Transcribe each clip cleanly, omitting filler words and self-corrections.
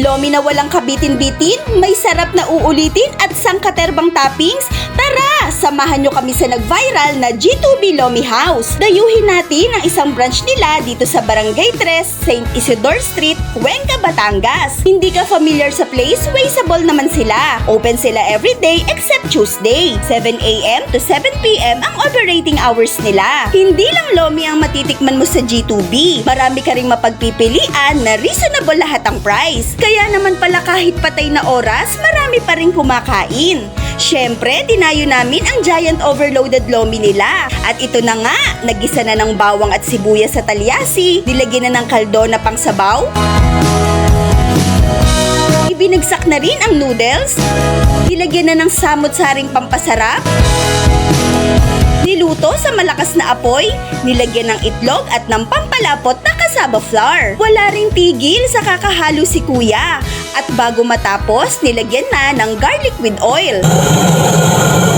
Lomi na walang kabitin-bitin, may sarap na uulitin at sangkaterbang toppings? Tara, samahan nyo kami sa nag-viral na G2B Lomi House. Dayuhin natin ang isang branch nila dito sa Barangay 3, St. Isidore Street, Cuenca, Batangas. Hindi ka familiar sa place? Wasteable naman sila. Open sila everyday except Tuesday. 7 a.m. to 7 p.m. ang operating hours nila. Hindi lang Lomi ang matitikman mo sa G2B. Marami ka ring mapagpipilian na reasonable lahat ang price. Kaya naman pala kahit patay na oras, marami pa rin kumakain. Syempre, dinayo namin ang giant overloaded Lomi nila. At ito na nga, nagisa na ng bawang at sibuyas sa talyasi, nilagyan na ng kaldo na pangsabaw, ibinagsak na rin ang noodles, nilagyan na ng samot-saring pampasarap, niluto sa malakas na apoy, nilagyan ng itlog at ng pampalapot na cassava flour. Wala ring tigil sa kakahalo si kuya. At bago matapos, nilagyan na ng garlic with oil.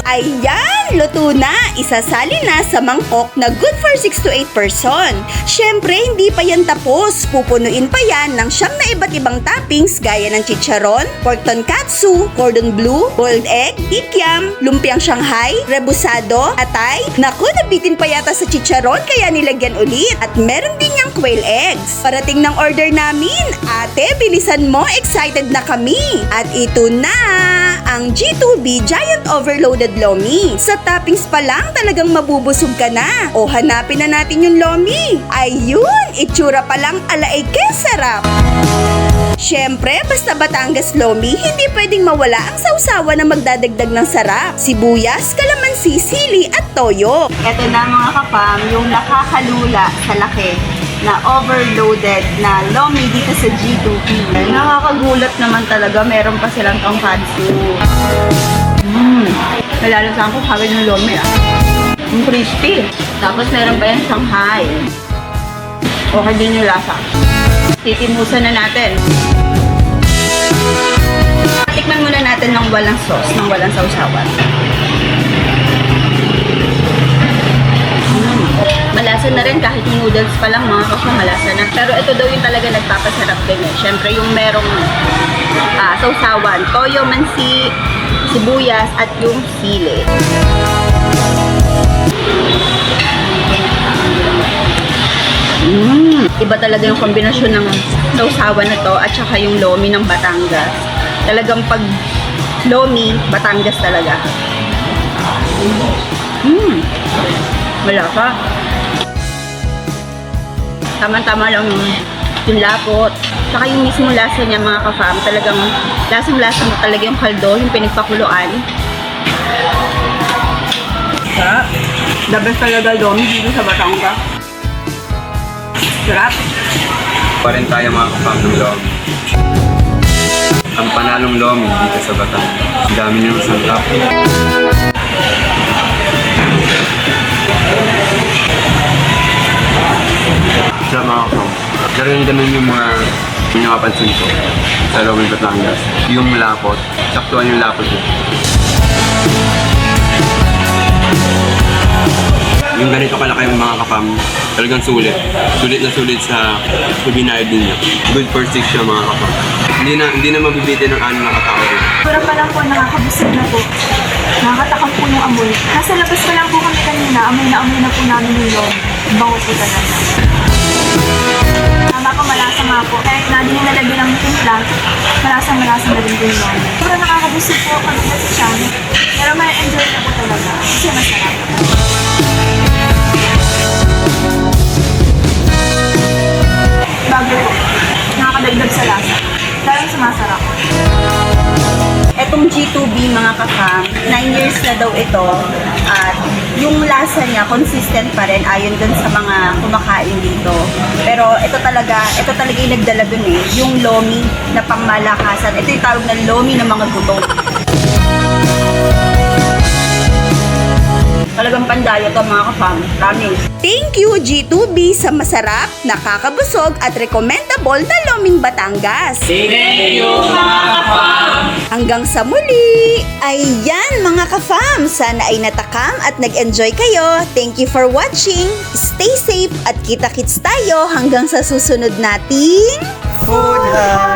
Ayan! Luto na! Isasali na sa mangkok na good for 6 to 8 person. Syempre, hindi pa yan tapos. Pupunuin pa yan ng siyam na iba't ibang toppings gaya ng chicharon, pork tonkatsu, cordon bleu, boiled egg, kikiam, lumpiang Shanghai, rebusado, atay. Naku, nabitin pa yata sa chicharon kaya nilagyan ulit. At meron din yung quail eggs. Parating ng order namin. Ate, bilisan mo, excited na kami. At ito na ang G2B Giant Overloaded Lomi. Sa toppings pa lang talagang mabubusog ka na. O hanapin na natin yung Lomi. Ayun, itsura pa lang alaay sarap. Syempre, basta Batangas Lomi, hindi pwedeng mawala ang sausawa na magdadagdag ng sarap. Sibuyas, kalamansi, sili at toyo. Ito na mga kapam, yung nakakalula sa laki na overloaded na Lomi dito sa G2B. Nakakagulat naman talaga, meron pa silang tonkatsu. Nalalasahan ko kagad ng Lomi Yung crispy. Tapos meron pa yung Shanghai. Okay din yung lasa. Titimusan na natin. Tikman muna natin ng walang sauce, ng walang sausawan. Malasa na rin kahit yung noodles pa lang mga kasya malasa na. Pero ito daw yung talaga nagpapasarap din eh. Siyempre yung merong sausawan, toyo, mansi, sibuyas at yung sili. Iba talaga yung kombinasyon ng sausawan na to at saka yung Lomi ng Batangas. Talagang pag Lomi, Batangas talaga. Malasa. Tama-tama lang yung lapot. Saka yung mismo lasa niya mga ka-fam. Talagang lasang-lasa mo talaga yung kaldo, yung pinagpakuluan. Sarap. The best talaga Lomi dito sa Batangas. Sarap. Pa rin tayo mga kapam ng Lomi. Ang panalong Lomi dito sa Batangas. Ang dami niyong santap. Sa mga kapam. Ganun yung mga pinakapansin ko sa Lomi Batangas. Yung lapot. Saktuan yung lapot yun. Yung ganito kalaki yung mga kapam, talagang sulit. Sulit na sulit sa binayad ninyo. Good for 6 siya mga kapam. Hindi na mabibitin ng ano na katao. Pura pa lang po, nakakabusog na po. Nakakatakam po yung amoy. Nasa labas pa lang po kami kanina, amoy na po namin yung loob. Bango po talaga. Tama ko, malasa nga po. Kahit na din nalagyan ng timpla, malasa na rin po yung loob. Pura nakakabusog po kami sa tiyan. Pero may enjoy na po talaga. Kasi masarap. Bago po, nakakadagdag sa lasa. Talagang sumasarap. Etong G2B mga kakam, 9 years na daw ito at yung lasa niya consistent pa rin ayon dun sa mga kumakain dito. Pero ito talaga yung nagdala dun eh, yung Lomi na pangmalakasan. Ito yung tawag na Lomi ng mga gutom. Talagang pandayo to mga ka-fam. Promise. Thank you G2B sa masarap, nakakabusog at recommendable na Loming Batangas. Thank you mga ka-fam! Hanggang sa muli! Ayan mga ka-fam, sana ay natakam at nag-enjoy kayo. Thank you for watching. Stay safe at kita-kits tayo hanggang sa susunod nating Food Hub!